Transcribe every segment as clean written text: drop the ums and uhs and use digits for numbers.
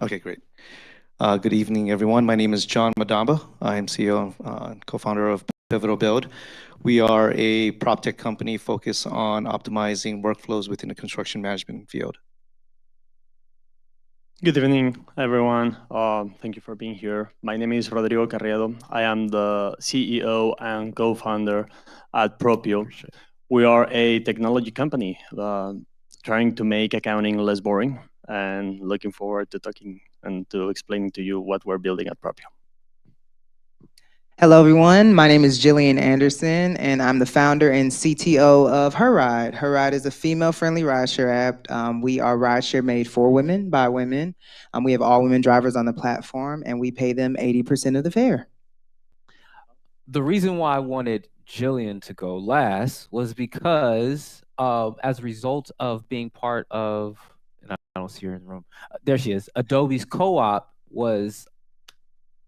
Okay, great. Good evening, everyone. My name is Jon Madamba. I am CEO and co-founder of PivotalBuild. We are a prop tech company focused on optimizing workflows within the construction management field. Good evening, everyone. Thank you for being here. My name is Rodrigo Carriedo. I am the CEO and co-founder at Propio. We are a technology company trying to make accounting less boring, and looking forward to talking and to explaining to you what we're building at Propio. Hello, everyone. My name is Jillian Anderson, and I'm the founder and CTO of HERide. HERide is a female-friendly rideshare app. We are rideshare made for women, by women. We have all women drivers on the platform, and we pay them 80% of the fare. The reason why I wanted Jillian to go last was because as a result of being part of, and I don't see her in the room, there she is, Adobe's co-op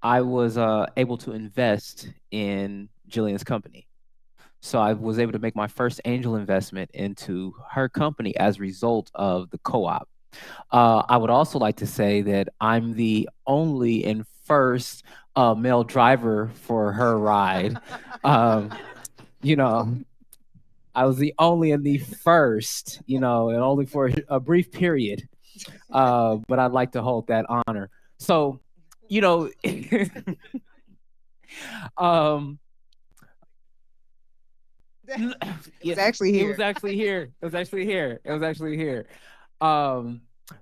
I was able to invest in Jillian's company. So I was able to make my first angel investment into her company as a result of the co-op. I would also like to say that I'm the only and first male driver for HERide. You know, I was the only and the first, and only for a brief period. But I'd like to hold that honor. So, um, It's actually here. It was actually here. It was actually here. It was actually here.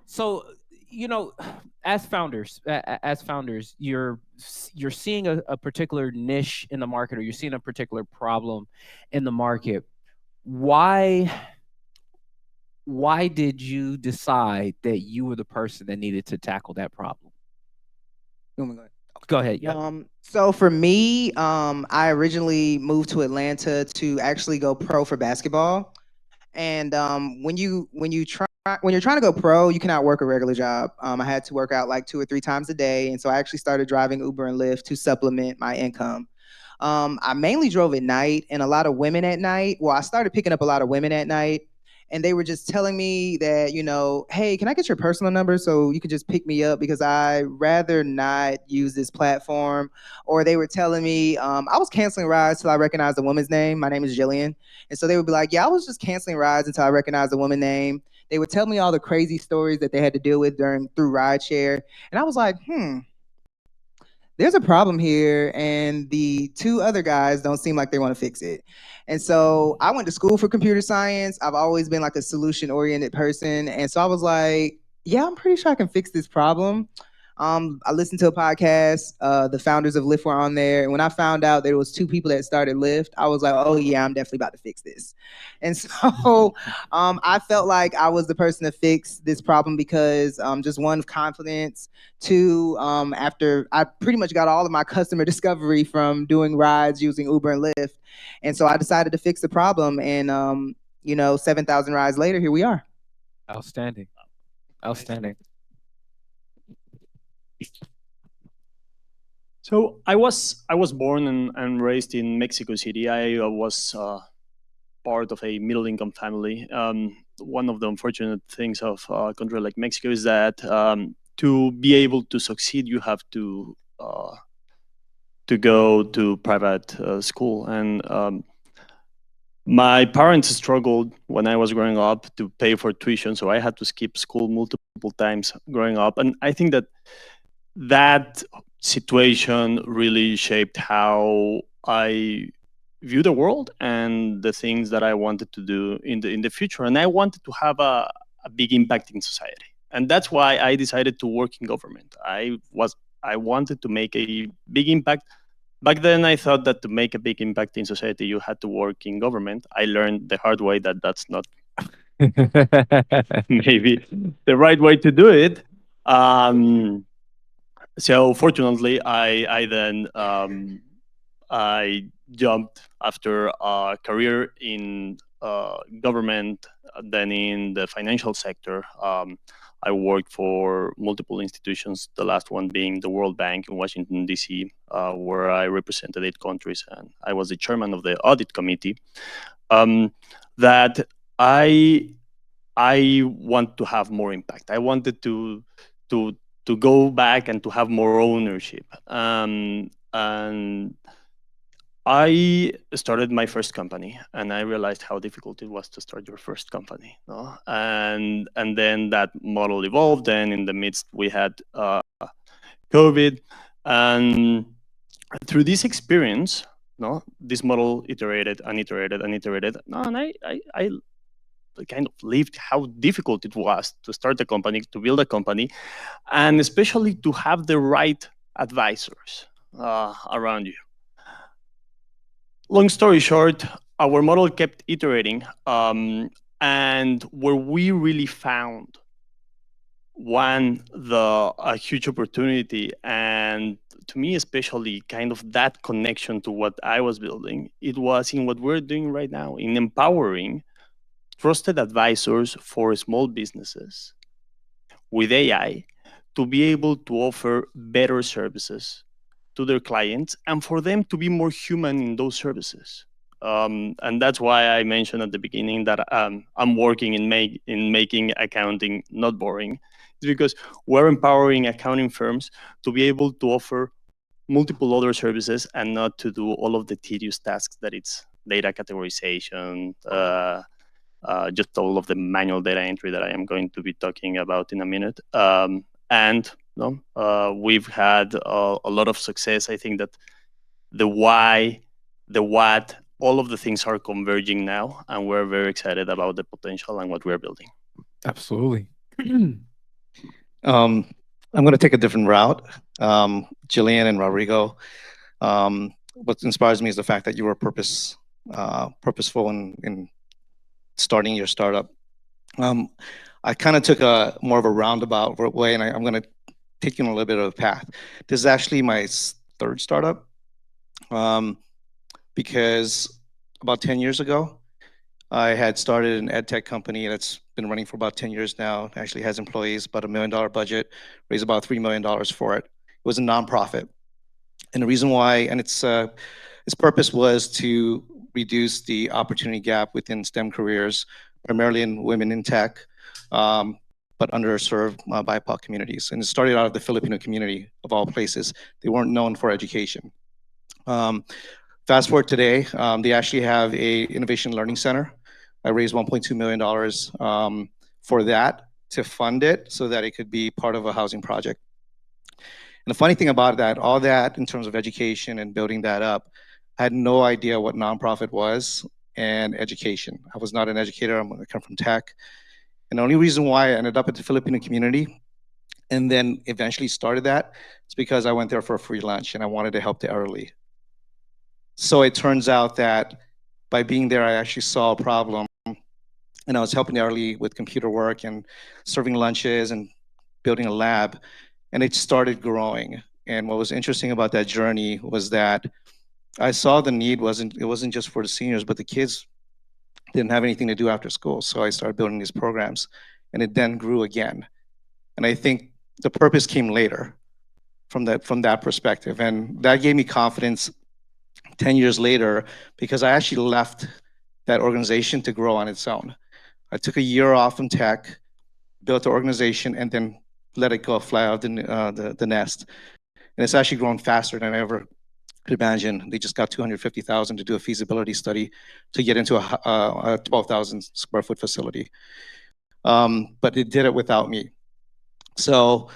So as founders, you're seeing a particular niche in the market, or you're seeing a particular problem in the market. Why did you decide that you were the person that needed to tackle that problem? Go ahead. Yeah. So for me, I originally moved to Atlanta to actually go pro for basketball. And when you're trying to go pro, you cannot work a regular job. I had to work out like 2 or 3 times a day, and so I actually started driving Uber and Lyft to supplement my income. I mainly drove at night, and a lot of women at night. Well, I started picking up a lot of women at night, and they were just telling me that, hey, can I get your personal number so you could just pick me up, because I rather not use this platform. Or they were telling me, I was canceling rides till I recognized the woman's name. My name is Jillian. And so they would be like, yeah, I was just canceling rides until I recognized the woman's name. They would tell me all the crazy stories that they had to deal with through rideshare. And I was like, there's a problem here, and the 2 other guys don't seem like they want to fix it. And so I went to school for computer science. I've always been like a solution-oriented person. And so I was like, yeah, I'm pretty sure I can fix this problem. I listened to a podcast. The founders of Lyft were on there. And when I found out there was 2 people that started Lyft, I was like, oh yeah, I'm definitely about to fix this. And so I felt like I was the person to fix this problem because just one, of confidence. 2, after I pretty much got all of my customer discovery from doing rides using Uber and Lyft. And so I decided to fix the problem. And 7,000 rides later, here we are. Outstanding. Outstanding. So I was born and raised in Mexico City. I was part of a middle-income family. One of the unfortunate things of a country like Mexico is that to be able to succeed, you have to go to private school. And my parents struggled when I was growing up to pay for tuition, so I had to skip school multiple times growing up. And I think that situation really shaped how I view the world and the things that I wanted to do in the future. And I wanted to have a big impact in society. And that's why I decided to work in government. I wanted to make a big impact. Back then, I thought that to make a big impact in society, you had to work in government. I learned the hard way that that's not maybe the right way to do it. So fortunately, I then I jumped after a career in government, then in the financial sector. I worked for multiple institutions, the last one being the World Bank in Washington, D.C., where I represented 8 countries, and I was the chairman of the audit committee. That I want to have more impact. I wanted to go back and to have more ownership. And I started my first company, and I realized how difficult it was to start your first company. No? And then that model evolved, and in the midst we had COVID, and through this experience, no, this model iterated and iterated and iterated. No, and I kind of lived how difficult it was to start a company, to build a company, and especially to have the right advisors around you. Long story short, our model kept iterating, and where we really found a huge opportunity, and to me especially kind of that connection to what I was building, it was in what we're doing right now, in empowering trusted advisors for small businesses with AI to be able to offer better services to their clients and for them to be more human in those services. And that's why I mentioned at the beginning that I'm working in making accounting not boring. It's because we're empowering accounting firms to be able to offer multiple other services and not to do all of the tedious tasks that it's data categorization, just all of the manual data entry that I am going to be talking about in a minute. And we've had a lot of success. I think that the why, the what, all of the things are converging now, and we're very excited about the potential and what we're building. Absolutely. I'm going to take a different route. Jillian and Rodrigo, what inspires me is the fact that you were purposeful in starting your startup. I kind of took a more of a roundabout way, and I'm going to take you on a little bit of a path. This is actually my third startup, because about 10 years ago, I had started an ed tech company that's been running for about 10 years now. It actually has employees, about $1 million budget, raised about $3 million for it. It was a nonprofit. And the reason why, and its purpose was to reduce the opportunity gap within STEM careers, primarily in women in tech, but underserved BIPOC communities. And it started out of the Filipino community, of all places. They weren't known for education. Fast forward today, they actually have a innovation learning center. I raised $1.2 million for that, to fund it so that it could be part of a housing project. And the funny thing about that, all that in terms of education and building that up, I had no idea what nonprofit was and education. I was not an educator. I come from tech. And the only reason why I ended up at the Filipino community and then eventually started that is because I went there for a free lunch and I wanted to help the elderly. So it turns out that by being there, I actually saw a problem, and I was helping the elderly with computer work and serving lunches and building a lab, and it started growing. And what was interesting about that journey was that I saw the need it wasn't just for the seniors, but the kids didn't have anything to do after school. So I started building these programs, and it then grew again. And I think the purpose came later from that perspective. And that gave me confidence 10 years later, because I actually left that organization to grow on its own. I took a year off from tech, built the organization, and then let it go, fly out the nest. And it's actually grown faster than I ever could imagine. They just got 250,000 to do a feasibility study to get into a 12,000 square foot facility. But it did it without me. So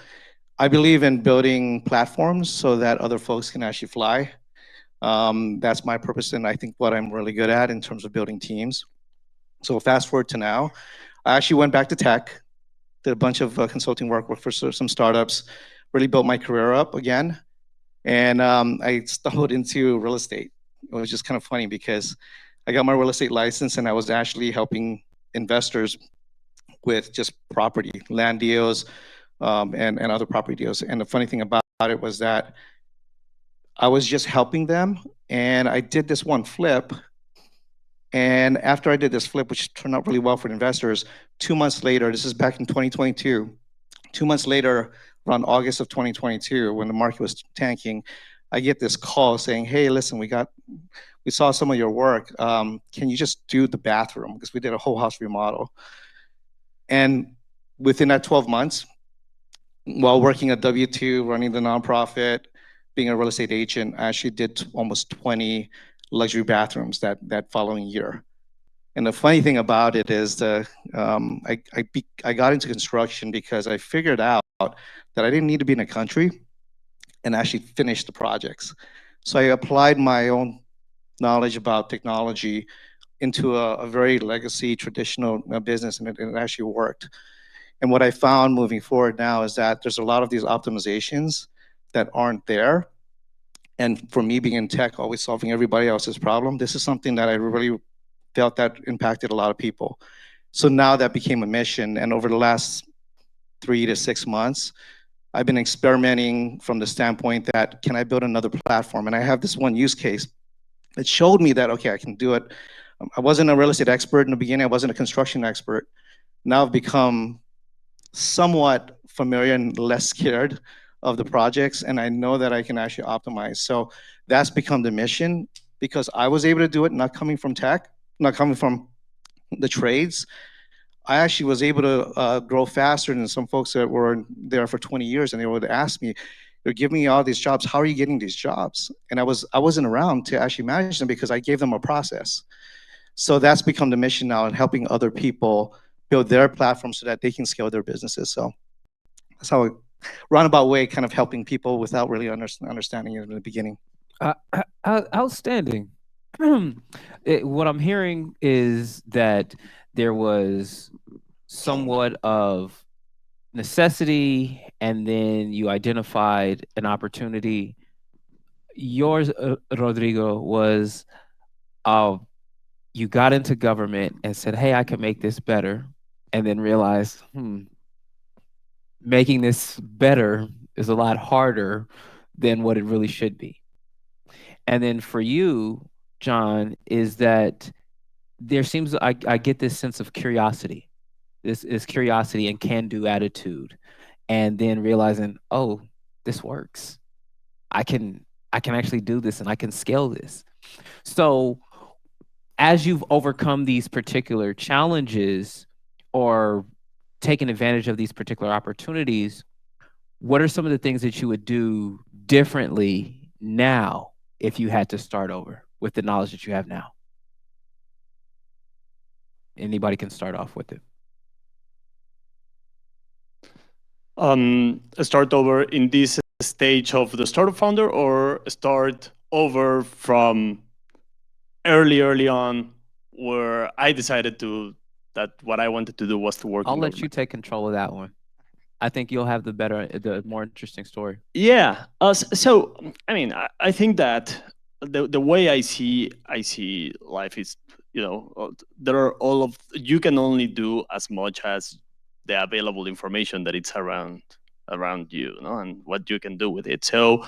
I believe in building platforms so that other folks can actually fly. That's my purpose, and I think what I'm really good at in terms of building teams. So fast forward to now, I actually went back to tech, did a bunch of consulting work for some startups, really built my career up again. And I stumbled into real estate. It was just kind of funny because I got my real estate license and I was actually helping investors with just property, land deals, and other property deals. And the funny thing about it was that I was just helping them, and I did this one flip. And after I did this flip, which turned out really well for investors, 2 months later, this is back in 2022, 2 months later, around August of 2022, when the market was tanking, I get this call saying, hey, listen, we saw some of your work. Can you just do the bathroom? Because we did a whole house remodel. And within that 12 months, while working at W2, running the nonprofit, being a real estate agent, I actually did almost 20 luxury bathrooms that following year. And the funny thing about it is I got into construction because I figured out that I didn't need to be in a country and actually finish the projects. So I applied my own knowledge about technology into a very legacy traditional business, and it actually worked. And what I found moving forward now is that there's a lot of these optimizations that aren't there. And for me, being in tech, always solving everybody else's problem, this is something that I really felt that impacted a lot of people. So now that became a mission. And over the last 3 to 6 months, I've been experimenting from the standpoint that can I build another platform? And I have this one use case that showed me that, okay, I can do it. I wasn't a real estate expert in the beginning. I wasn't a construction expert. Now I've become somewhat familiar and less scared of the projects, and I know that I can actually optimize. So that's become the mission because I was able to do it, not coming from tech, not coming from the trades. I actually was able to grow faster than some folks that were there for 20 years, and they would ask me, "You're giving me all these jobs. How are you getting these jobs?" And I wasn't around to actually manage them because I gave them a process. So that's become the mission now, and helping other people build their platforms so that they can scale their businesses. So that's how a roundabout way, kind of helping people without really understanding it in the beginning. Outstanding. What I'm hearing is that there was somewhat of necessity, and then you identified an opportunity. Yours, Rodrigo, was you got into government and said, "Hey, I can make this better," and then realized, making this better is a lot harder than what it really should be. And then for you, Jon, is that there seems I get this sense of curiosity. This is curiosity and can-do attitude, and then realizing, oh, this works. I can actually do this, and I can scale this. So as you've overcome these particular challenges or taken advantage of these particular opportunities, what are some of the things that you would do differently now if you had to start over with the knowledge that you have now? Anybody can start off with it. Start over in this stage of the startup founder, or start over from early on, where I decided that what I wanted to do was to work. I'll let you take control of that one. I think you'll have the more interesting story. Yeah. So I mean, I think that the way I see life is, there are you can only do as much as the available information that it's around you, and what you can do with it. So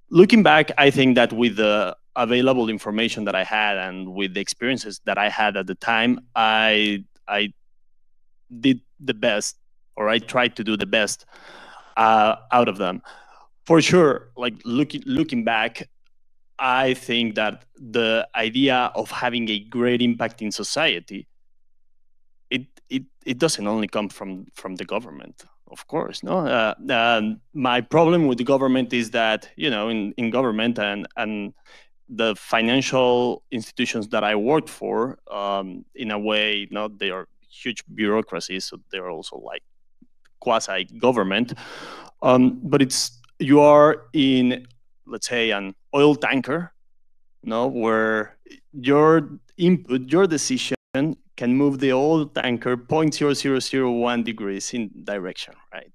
looking back, I think that with the available information that I had and with the experiences that I had at the time, I did the best, or I tried to do the best out of them. For sure, like looking back, I think that the idea of having a great impact in society, it doesn't only come from the government, of course. No, my problem with the government is that, in government and the financial institutions that I worked for, in a way, they are huge bureaucracies, so they're also like quasi government. But you are in, let's say, an oil tanker, where your input, your decision can move the oil tanker 0.0001 degrees in direction, right?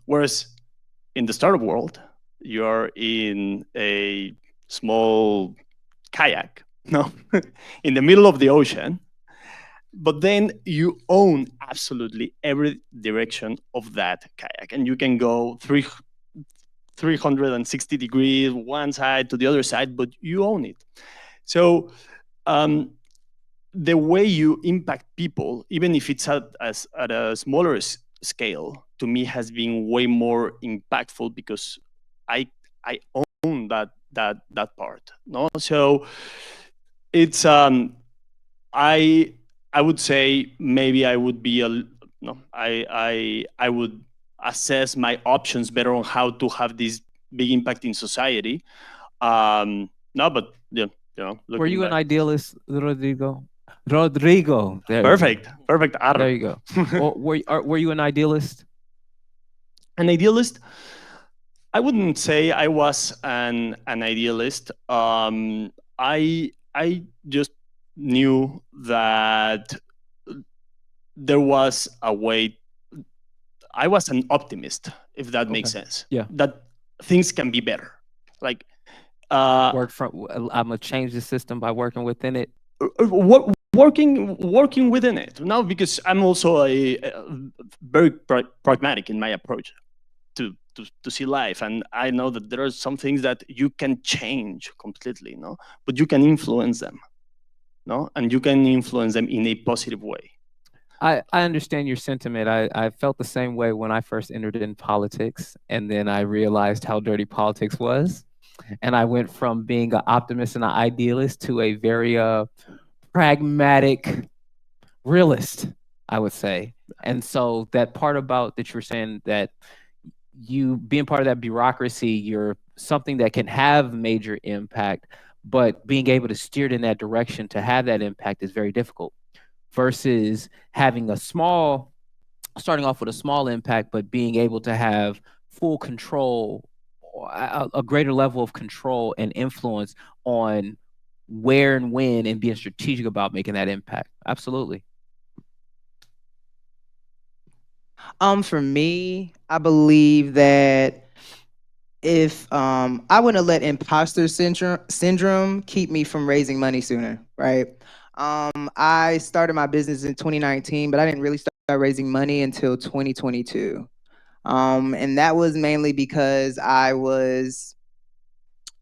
Whereas in the startup world, you're in a small kayak, in the middle of the ocean, but then you own absolutely every direction of that kayak, and you can go 360 degrees one side to the other side, but you own it. So the way you impact people, even if it's at a smaller scale, to me has been way more impactful because I own that part. No, so it's I would say maybe I would be I would assess my options better on how to have this big impact in society. No, but yeah, Were you an back. idealist, Rodrigo? Rodrigo. Perfect. There you go. Or were you an idealist? An idealist? I wouldn't say I was an idealist. I just knew that there was a way. I was an optimist, if that makes sense. Yeah. That things can be better. Like I'm gonna change the system by working within it. Working within it. Now, because I'm also a very pragmatic in my approach to see life, and I know that there are some things that you can change completely, no, but you can influence them, no, and you can influence them in a positive way. I understand your sentiment. I felt the same way when I first entered in politics, and then I realized how dirty politics was, and I went from being an optimist and an idealist to a very pragmatic realist, I would say. And so that part about that you're saying that you being part of that bureaucracy, you're something that can have major impact, but being able to steer it in that direction to have that impact is very difficult versus having starting off with a small impact, but being able to have full control, a greater level of control and influence on where and when and being strategic about making that impact. Absolutely. For me, I believe that if I wouldn't have let imposter syndrome keep me from raising money sooner, right? I started my business in 2019, but I didn't really start raising money until 2022. And that was mainly because I was,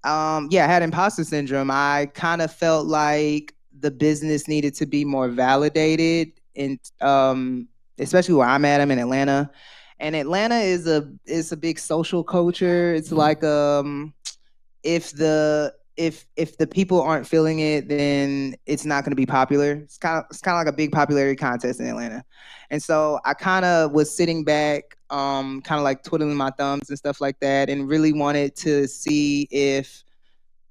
I had imposter syndrome. I kind of felt like the business needed to be more validated, and especially where I'm at. I'm in Atlanta, and Atlanta is a big social culture. It's like if the people aren't feeling it, then it's not going to be popular. It's kind of like a big popularity contest in Atlanta, and so I kind of was sitting back, kind of like twiddling my thumbs and stuff like that, and really wanted to see if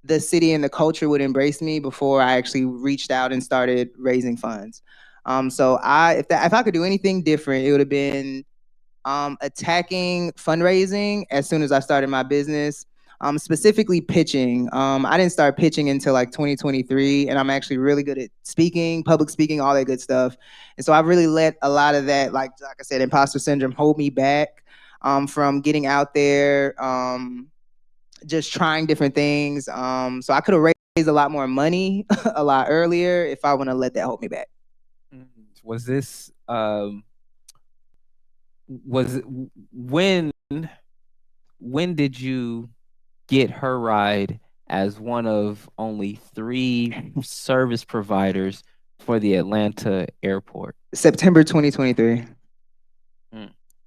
the city and the culture would embrace me before I actually reached out and started raising funds. So if I could do anything different, it would have been attacking fundraising as soon as I started my business. Specifically pitching. I didn't start pitching until like 2023, and I'm actually really good at speaking, public speaking, all that good stuff. And so I really let a lot of that, like I said, imposter syndrome hold me back from getting out there, just trying different things. So I could have raised a lot more money a lot earlier if I wouldn't have let that hold me back. Was this was when did you get HERide as one of only 3 service providers for the Atlanta airport? September 2023.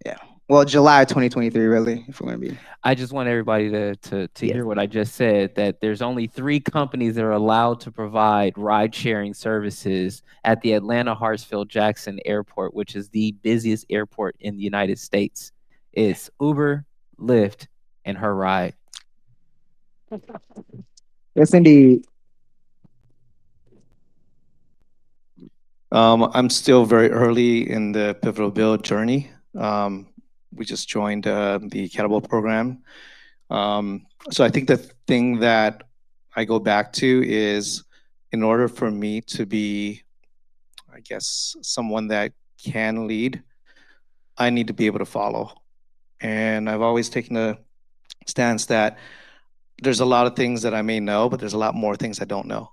Yeah. Well, July 2023, really, if we're going to be. I just want everybody to hear what I just said, that there's only 3 companies that are allowed to provide ride-sharing services at the Atlanta Hartsfield-Jackson Airport, which is the busiest airport in the United States. It's Uber, Lyft, and HERide. Yes, indeed. I'm still very early in the Pivotal Build journey. We just joined the Catapult program. So I think the thing that I go back to is, in order for me to be, I guess, someone that can lead, I need to be able to follow. And I've always taken a stance that there's a lot of things that I may know, but there's a lot more things I don't know.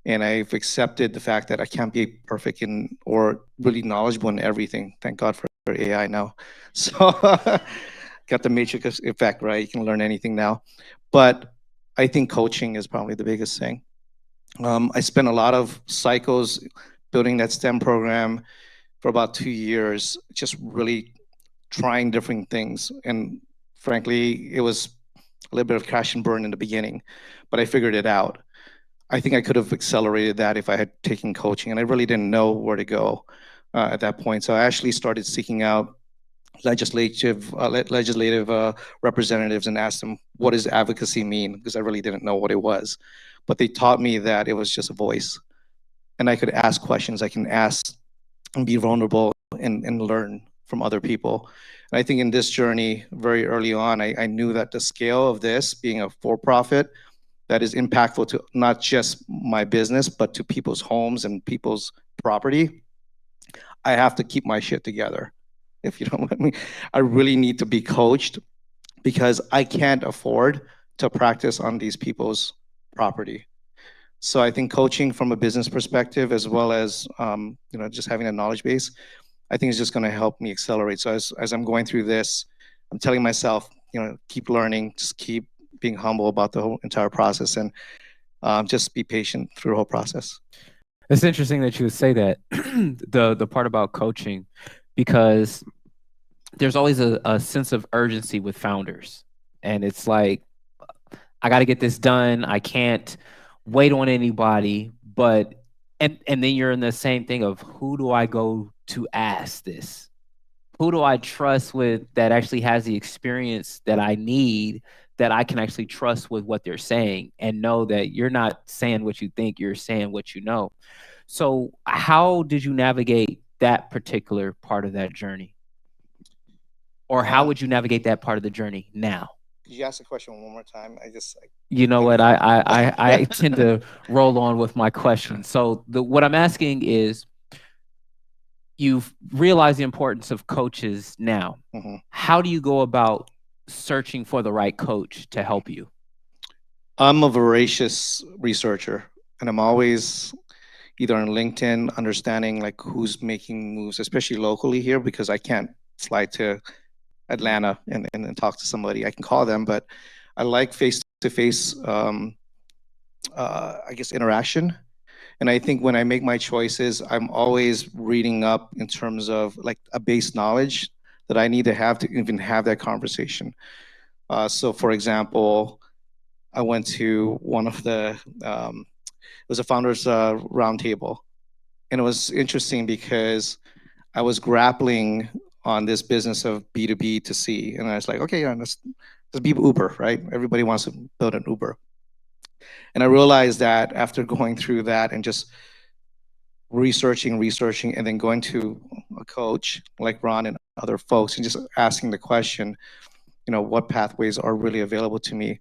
And I've accepted the fact that I can't be perfect in or really knowledgeable in everything. Thank God for AI now. So got the matrix effect, right? You can learn anything now. But I think coaching is probably the biggest thing. I spent a lot of cycles building that STEM program for about 2 years, just really trying different things. And frankly, it was a little bit of crash and burn in the beginning, but I figured it out. I think I could have accelerated that if I had taken coaching, and I really didn't know where to go at that point. So I actually started seeking out legislative representatives and asked them, what does advocacy mean? Because I really didn't know what it was. But they taught me that it was just a voice. And I could ask questions. I can ask and be vulnerable and learn from other people. And I think in this journey, very early on, I knew that the scale of this being a for-profit that is impactful to not just my business, but to people's homes and people's property, I have to keep my shit together. If you don't let me, I really need to be coached because I can't afford to practice on these people's property. So I think coaching from a business perspective, as well as just having a knowledge base, I think is just going to help me accelerate. So as I'm going through this, I'm telling myself, keep learning, just keep being humble about the whole entire process, and just be patient through the whole process. It's interesting that you would say that, the part about coaching, because there's always a sense of urgency with founders. And it's like, I got to get this done. I can't wait on anybody. But, and then you're in the same thing of, who do I go to ask this? Who do I trust with that actually has the experience that I need, that I can actually trust with what they're saying and know that you're not saying what you think, you're saying what you know. So how did you navigate that particular part of that journey? Or how would you navigate that part of the journey now? Could you ask the question one more time? You know what? I tend to roll on with my questions. So what I'm asking is, you've realized the importance of coaches now. Mm-hmm. How do you go about searching for the right coach to help you? I'm a voracious researcher, and I'm always either on LinkedIn, understanding like who's making moves, especially locally here, because I can't fly to Atlanta and talk to somebody. I can call them, but I like face-to-face, I guess, interaction. And I think when I make my choices, I'm always reading up in terms of like a base knowledge that I need to have to even have that conversation. So, for example, I went to one of it was a founders roundtable, and it was interesting because I was grappling on this business of B2B to C, and I was like, okay, yeah, let's be Uber, right? Everybody wants to build an Uber, and I realized that after going through that and just researching, and then going to a coach like Ron and other folks and just asking the question, what pathways are really available to me.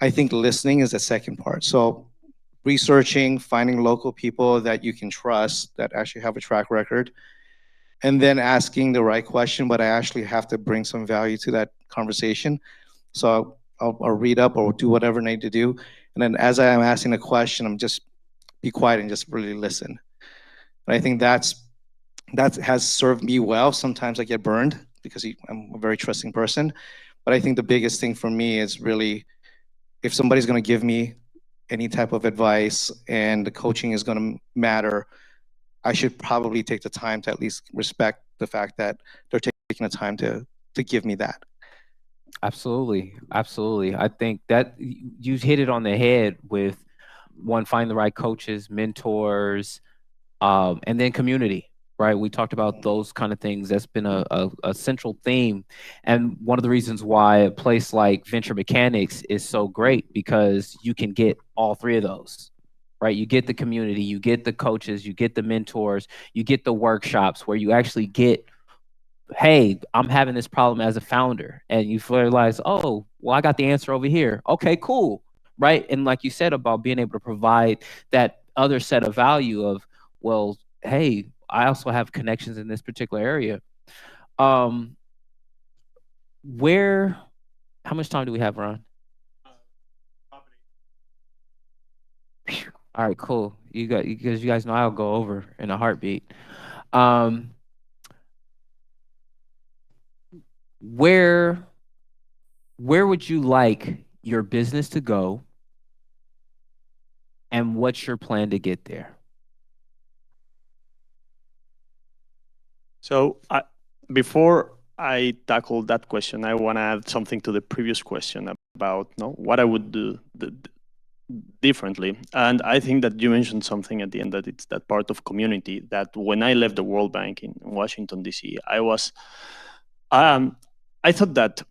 I think listening is the second part. So researching, finding local people that you can trust that actually have a track record, and then asking the right question, but I actually have to bring some value to that conversation. So I'll read up or do whatever I need to do. And then as I am asking a question, I'm just be quiet and just really listen. And I think that has served me well. Sometimes I get burned because I'm a very trusting person. But I think the biggest thing for me is really, if somebody's going to give me any type of advice and the coaching is going to matter, I should probably take the time to at least respect the fact that they're taking the time to give me that. Absolutely. Absolutely. I think that you hit it on the head with, one, find the right coaches, mentors, and then community, right? We talked about those kind of things. That's been a central theme. And one of the reasons why a place like Venture Mechanics is so great, because you can get all three of those, right? You get the community, you get the coaches, you get the mentors, you get the workshops where you actually get, hey, I'm having this problem as a founder. And you realize, oh, well, I got the answer over here. Okay, cool. Right. And like you said about being able to provide that other set of value of, well, hey, I also have connections in this particular area. Where, how much time do we have, Ron? All right, cool. Because you guys know I'll go over in a heartbeat. Where would you like your business to go, and what's your plan to get there? So before I tackle that question, I want to add something to the previous question about what I would do differently. And I think that you mentioned something at the end, that it's that part of community, that when I left the World Bank in Washington, D.C., I was Um, I thought that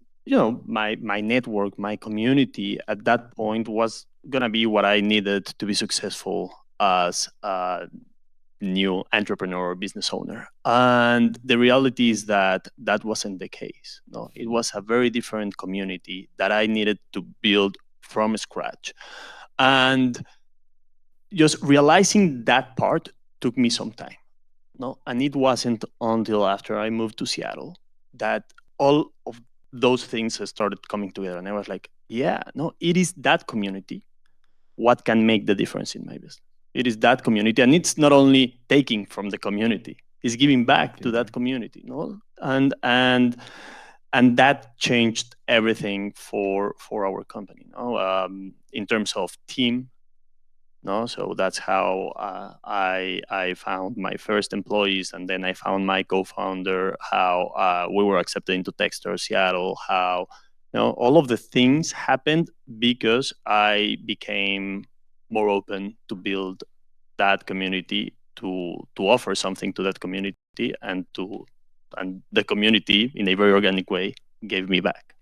my network, my community at that point was gonna be what I needed to be successful as a new entrepreneur or business owner. And the reality is that that wasn't the case. No, it was a very different community that I needed to build from scratch. And just realizing that part took me some time. No, and it wasn't until after I moved to Seattle that all of those things started coming together. And I was like, yeah, no, it is that community what can make the difference in my business. It is that community. And it's not only taking from the community, it's giving back to that community. No? And that changed everything for our company. No? In terms of team, no, so that's how I found my first employees, and then I found my co-founder. How we were accepted into Techstars Seattle. How all of the things happened because I became more open to build that community, to offer something to that community, and the community in a very organic way gave me back.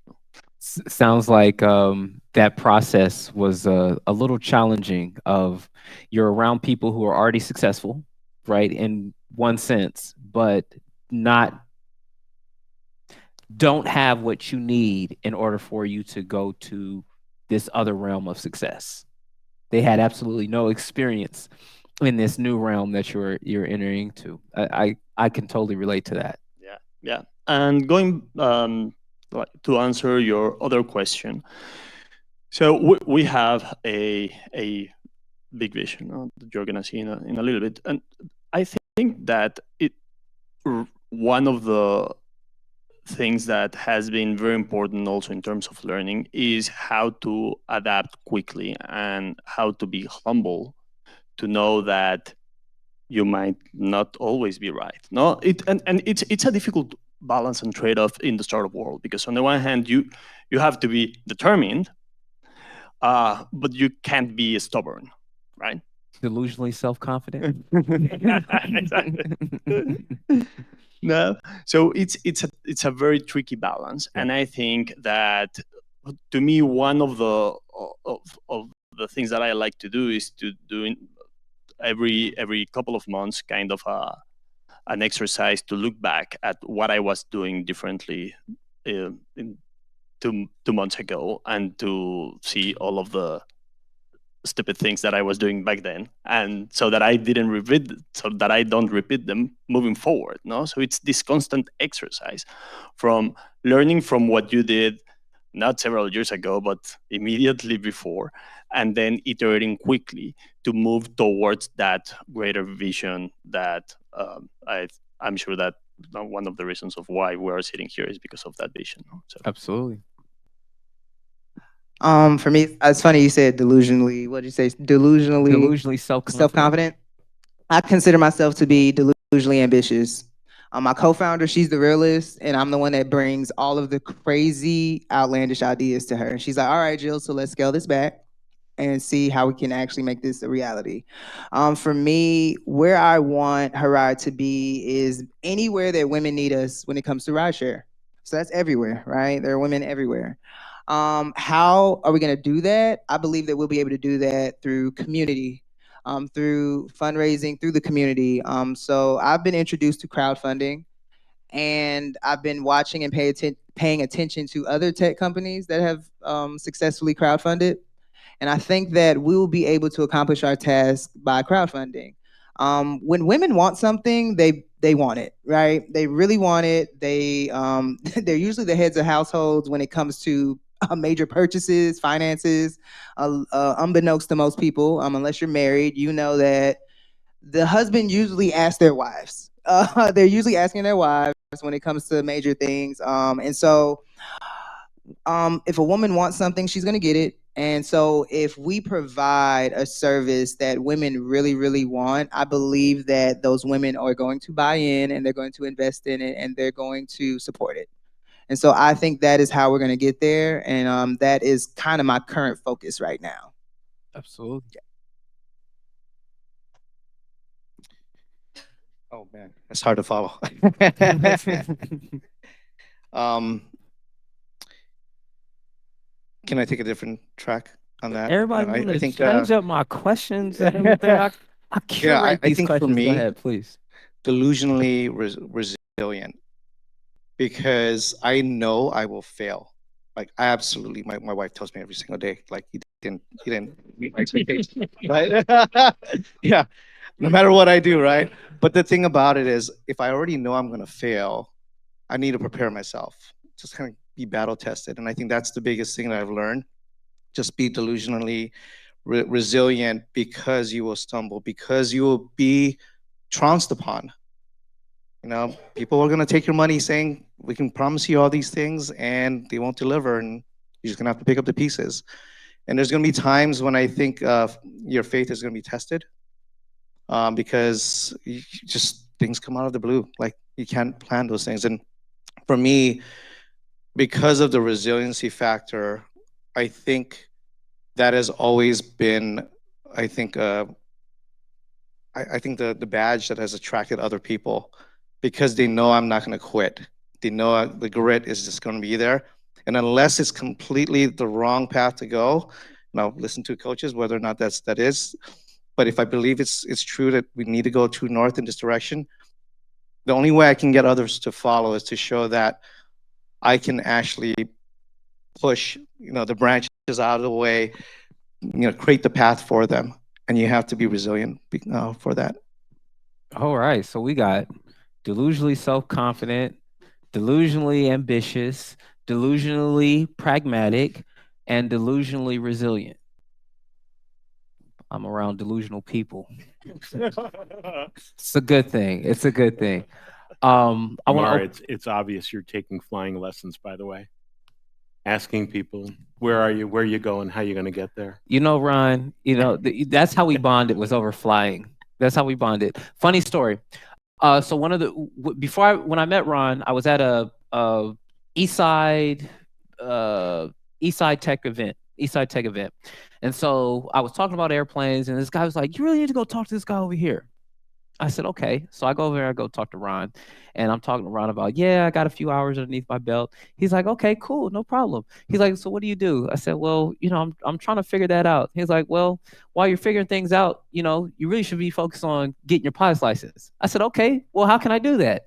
Sounds like that process was a little challenging. Of you're around people who are already successful, right, in one sense, but don't have what you need in order for you to go to this other realm of success. They had absolutely no experience in this new realm that you're entering to. I can totally relate to that. Yeah. And going to answer your other question, so we have a big vision that you're gonna see in a little bit, and I think that one of the things that has been very important also in terms of learning is how to adapt quickly and how to be humble to know that you might not always be right. No, and it's a difficult balance and trade-off in the startup world, because on the one hand you have to be determined, but you can't be stubborn, right? Delusionally self-confident. No, so it's a very tricky balance, and I think that to me one of the things that I like to do is to do every couple of months kind of an exercise to look back at what I was doing differently in 2 months ago, and to see all of the stupid things that I was doing back then, and so that I didn't repeat, so that I don't repeat them moving forward. No, so it's this constant exercise from learning from what you did not several years ago, but immediately before, and then iterating quickly to move towards that greater vision that I'm sure that one of the reasons of why we're sitting here is because of that vision. So. Absolutely. For me, it's funny you said delusionally. What did you say? Delusionally self-confident. I consider myself to be delusionally ambitious. My co-founder, she's the realist, and I'm the one that brings all of the crazy, outlandish ideas to her. And she's like, "All right, Jill, so let's scale this back and see how we can actually make this a reality." For me, where I want HERide to be is anywhere that women need us when it comes to rideshare. So that's everywhere, right? There are women everywhere. How are we going to do that? I believe that we'll be able to do that through community, through fundraising, through the community. So I've been introduced to crowdfunding, and I've been watching and paying attention to other tech companies that have successfully crowdfunded. And I think that we will be able to accomplish our task by crowdfunding. When women want something, they want it, right? They really want it. They're usually the heads of households when it comes to major purchases, finances. Unbeknownst to most people, unless you're married, you know that the husband usually asks their wives. They're usually asking their wives when it comes to major things. And so if a woman wants something, she's going to get it. And so if we provide a service that women really, really want, I believe that those women are going to buy in, and they're going to invest in it, and they're going to support it. And so I think that is how we're going to get there. And that is kind of my current focus right now. Absolutely. Oh man, it's hard to follow. Um, can I take a different track on that? Everybody I want to think, change up my questions and everything. I yeah, curate I these think for questions. Go me, ahead, please. delusionally resilient, because I know I will fail. Like, I absolutely, my wife tells me every single day, like, you didn't meet my expectations, right? Yeah, no matter what I do, right? But the thing about it is, if I already know I'm gonna fail, I need to prepare myself. Just kind of be battle tested, and I think that's the biggest thing that I've learned. Just be delusionally resilient, because you will stumble, because you will be trounced upon. You know, people are going to take your money saying, we can promise you all these things, and they won't deliver, and you're just going to have to pick up the pieces. And there's going to be times when I think your faith is going to be tested, because just things come out of the blue. Like, you can't plan those things. And for me, because of the resiliency factor, I think that has always been, I think, I think the badge that has attracted other people, because they know I'm not going to quit. They know the grit is just going to be there. And unless it's completely the wrong path to go, now listen to coaches, whether or not that is. But if I believe it's true that we need to go true north in this direction, the only way I can get others to follow is to show that I can actually push, the branches out of the way, create the path for them. And you have to be resilient for that. All right, so we got delusionally self-confident, delusionally ambitious, delusionally pragmatic, and delusionally resilient. I'm around delusional people. It's a good thing. It's a good thing. I Jamar, want it's obvious you're taking flying lessons, by the way. Asking people, where are you, where are you going, how are you going to get there? Ron, that's how we bonded, was over flying. That's how we bonded. Funny story. So one of the when I met Ron, I was at a East Side Tech event, and so I was talking about airplanes, and this guy was like, "You really need to go talk to this guy over here." I said, okay. So I go over there, I go talk to Ron, and I'm talking to Ron about, yeah, I got a few hours underneath my belt. He's like, okay, cool, no problem. He's like, so what do you do? I said, well, I'm trying to figure that out. He's like, well, while you're figuring things out, you really should be focused on getting your pilot's license. I said, okay, well, how can I do that?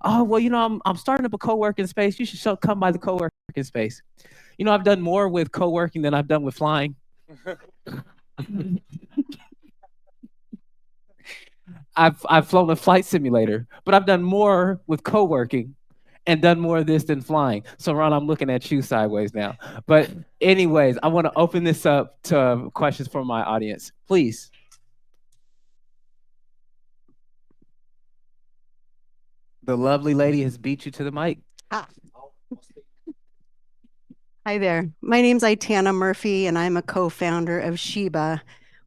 Oh, well, I'm starting up a co-working space. You should come by the co-working space. I've done more with co-working than I've done with flying. I've flown a flight simulator, but I've done more with co-working and done more of this than flying. So Ron, I'm looking at you sideways now. But anyways, I want to open this up to questions from my audience, please. The lovely lady has beat you to the mic. Hi there. My name's Itana Murphy, and I'm a co-founder of Sheba.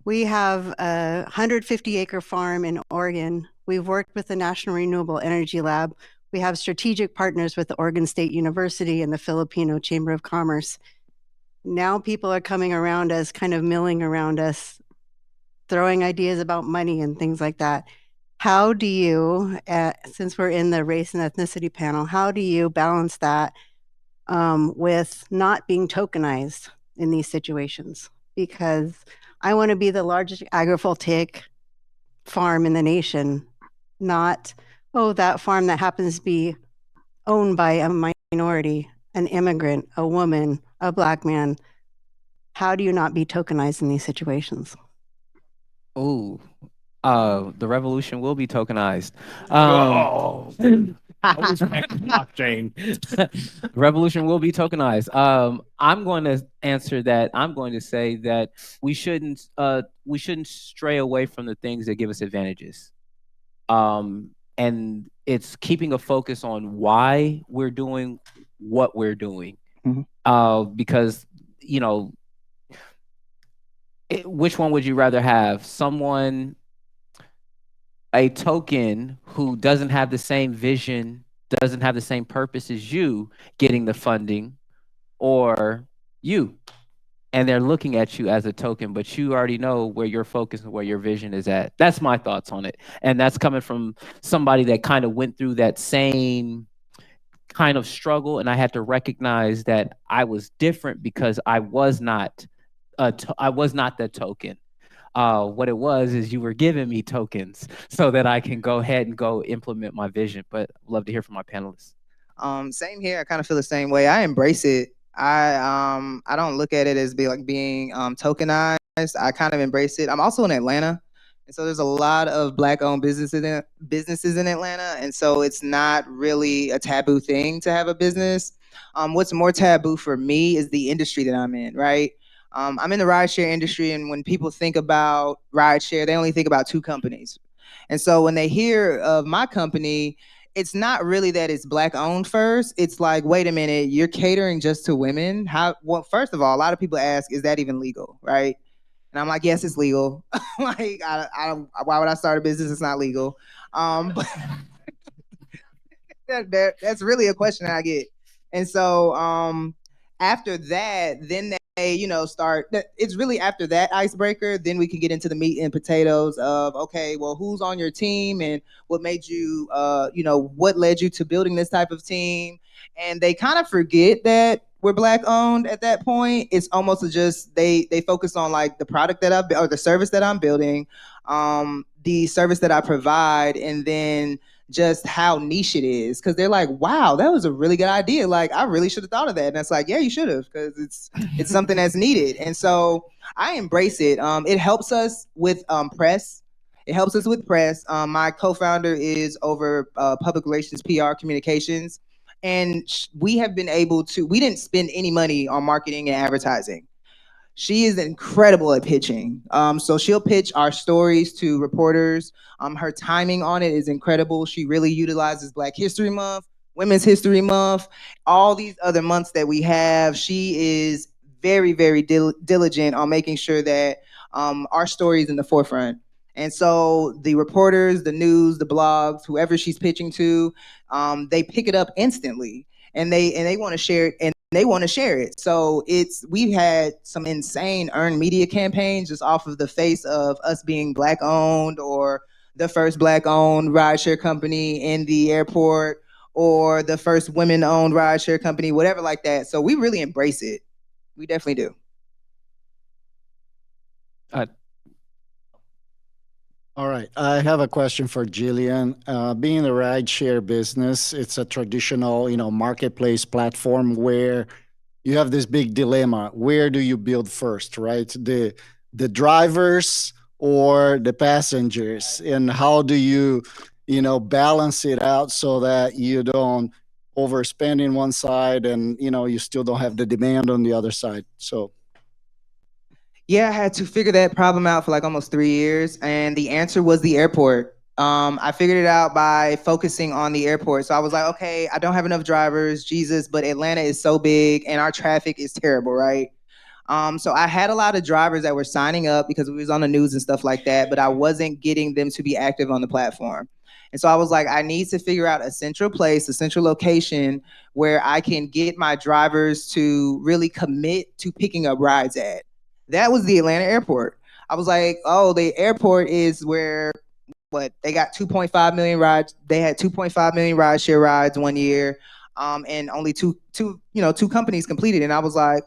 We have a 150-acre farm in Oregon. We've worked with the National Renewable Energy Lab. We have strategic partners with the Oregon State University and the Filipino Chamber of Commerce. Now people are coming around us, kind of milling around us, throwing ideas about money and things like that. How do you, since we're in the race and ethnicity panel, how do you balance that with not being tokenized in these situations? Because I want to be the largest agrivoltaic farm in the nation, not, that farm that happens to be owned by a minority, an immigrant, a woman, a Black man. How do you not be tokenized in these situations? Oh, the revolution will be tokenized. Blockchain. Revolution will be tokenized. I'm going to answer that. I'm going to say that we shouldn't stray away from the things that give us advantages. And it's keeping a focus on why we're doing what we're doing. Mm-hmm. Because, which one would you rather have? A token who doesn't have the same vision, doesn't have the same purpose as you getting the funding, or you? And they're looking at you as a token, but you already know where your focus and where your vision is at. That's my thoughts on it. And that's coming from somebody that kind of went through that same kind of struggle, and I had to recognize that I was different because I was not the token. What it was is you were giving me tokens so that I can go ahead and go implement my vision. But I'd love to hear from my panelists. Same here. I kind of feel the same way. I embrace it. I don't look at it as being tokenized. I kind of embrace it. I'm also in Atlanta, and so there's a lot of Black-owned businesses in Atlanta, and so it's not really a taboo thing to have a business. What's more taboo for me is the industry that I'm in, right? I'm in the rideshare industry, and when people think about rideshare, they only think about two companies. And so when they hear of my company, it's not really that it's Black owned first. It's like, wait a minute, you're catering just to women? How? Well, first of all, a lot of people ask, is that even legal, right? And I'm like, yes, it's legal. Like, why would I start a business? It's not legal. But that's really a question that I get. And so after that, then they, start. It's really after that icebreaker, then we can get into the meat and potatoes of, okay, well, who's on your team and what made you, what led you to building this type of team? And they kind of forget that we're Black owned at that point. It's almost just they focus on like the product that or the service that I'm building, the service that I provide, and then just how niche it is, because they're like, wow, that was a really good idea. Like, I really should have thought of that. And it's like, yeah, you should have, because it's something that's needed. And so I embrace it. It helps us with press. It helps us with press. My co-founder is over public relations, PR, communications. And we have been able to, we didn't spend any money on marketing and advertising. She is incredible at pitching. So she'll pitch our stories to reporters. Her timing on it is incredible. She really utilizes Black History Month, Women's History Month, all these other months that we have. She is very, very diligent on making sure that our story is in the forefront. And so the reporters, the news, the blogs, whoever she's pitching to, they pick it up instantly, and they want to share it. And they want to share it. So we've had some insane earned media campaigns just off of the face of us being Black owned, or the first Black owned rideshare company in the airport, or the first women owned rideshare company, whatever like that. So we really embrace it. We definitely do. All right, I have a question for Jillian. Being the rideshare business, it's a traditional, marketplace platform where you have this big dilemma. Where do you build first, right? The drivers or the passengers, and how do you, balance it out so that you don't overspend in one side and you still don't have the demand on the other side. So. Yeah, I had to figure that problem out for like almost 3 years, and the answer was the airport. I figured it out by focusing on the airport. So I was like, okay, I don't have enough drivers, Jesus, but Atlanta is so big and our traffic is terrible, right? So I had a lot of drivers that were signing up because we was on the news and stuff like that, but I wasn't getting them to be active on the platform. And so I was like, I need to figure out a central place, a central location where I can get my drivers to really commit to picking up rides at. That was the Atlanta airport. I was like, oh, the airport is where they got 2.5 million rides. They had 2.5 million rideshare rides one year, and only two companies completed. And I was like,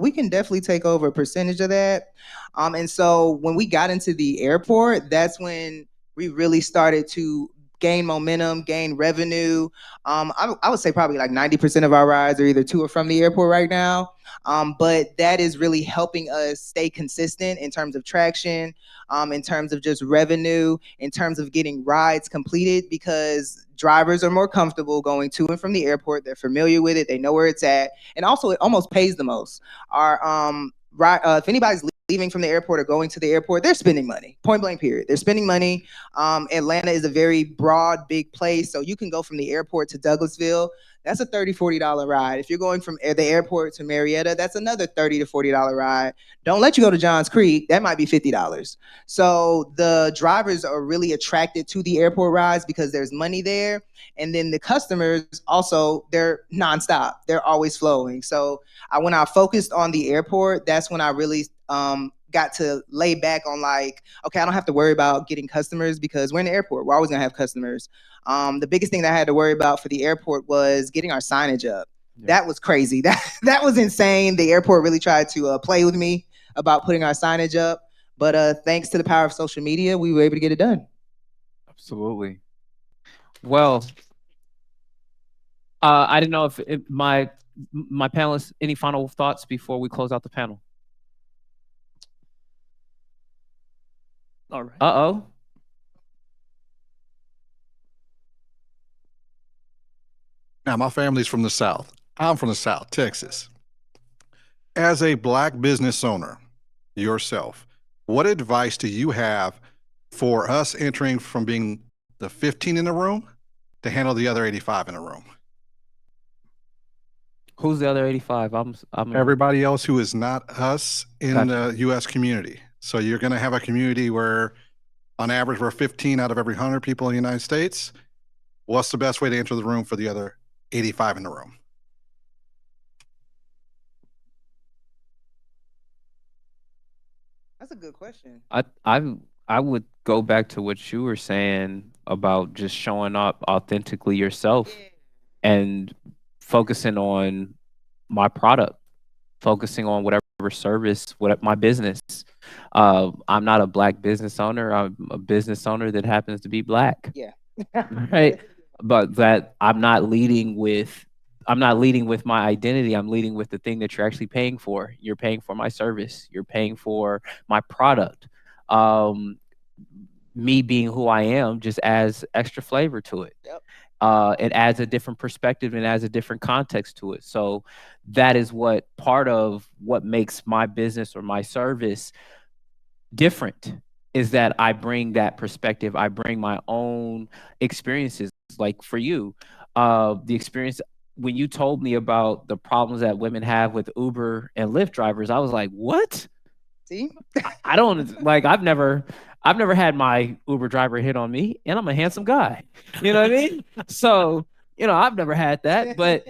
we can definitely take over a percentage of that. And so when we got into the airport, that's when we really started to gain momentum, gain revenue. I would say probably like 90% of our rides are either to or from the airport right now. But that is really helping us stay consistent in terms of traction, in terms of just revenue, in terms of getting rides completed, because drivers are more comfortable going to and from the airport. They're familiar with it. They know where it's at. And also, it almost pays the most. If anybody's leaving from the airport or going to the airport, they're spending money, point blank period. They're spending money. Atlanta is a very broad, big place. So you can go from the airport to Douglasville. That's a $30, $40 ride. If you're going from the airport to Marietta, that's another $30 to $40 ride. Don't let you go to Johns Creek. That might be $50. So the drivers are really attracted to the airport rides because there's money there. And then the customers also, they're nonstop. They're always flowing. So when I focused on the airport, that's when I really got to lay back on like, okay, I don't have to worry about getting customers because we're in the airport. We're always gonna have customers. The biggest thing that I had to worry about for the airport was getting our signage up. Yeah. That was crazy. That was insane. The airport really tried to play with me about putting our signage up. But thanks to the power of social media, we were able to get it done. Absolutely. Well, I didn't know if my panelists, any final thoughts before we close out the panel? All right. Uh-oh. Now, my family's from the South. I'm from the South, Texas. As a Black business owner yourself, what advice do you have for us entering from being the 15 in the room to handle the other 85 in the room? Who's the other 85? I'm Everybody else who is not us in the U.S. community. So you're going to have a community where, on average, we're 15 out of every 100 people in the United States. What's the best way to enter the room for the other 85 in the room? That's a good question. I would go back to what you were saying about just showing up authentically yourself and focusing on my product, focusing on whatever service, whatever my business. I'm not a Black business owner. I'm a business owner that happens to be Black. Yeah. Right. But that I'm not leading with my identity. I'm leading with the thing that you're actually paying for. You're paying for my service. You're paying for my product. Me being who I am just adds extra flavor to it. Yep. It adds a different perspective and adds a different context to it. So that is what part of what makes my business or my service different is that I bring that perspective. I bring my own experiences. Like for you, the experience when you told me about the problems that women have with Uber and Lyft drivers, I was like, what? See? I don't like, I've never had my Uber driver hit on me, and I'm a handsome guy. You know what I mean? So, I've never had that, but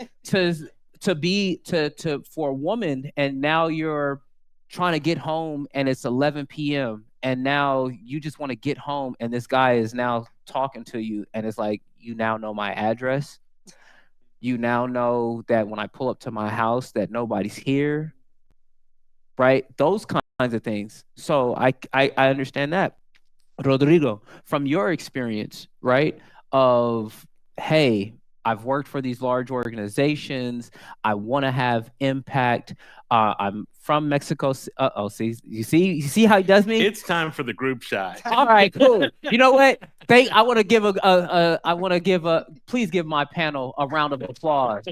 for a woman, and now you're trying to get home and it's 11 p.m. and now you just want to get home, and this guy is now talking to you, and it's like, you now know my address. You now know that when I pull up to my house that nobody's here, right? Those kinds of things. So I understand that. Rodrigo, from your experience, right, of, hey, I've worked for these large organizations. I want to have impact. I'm from Mexico. See, you see how he does me? It's time for the group shot. All right, cool. You know what? I want to give please give my panel a round of applause.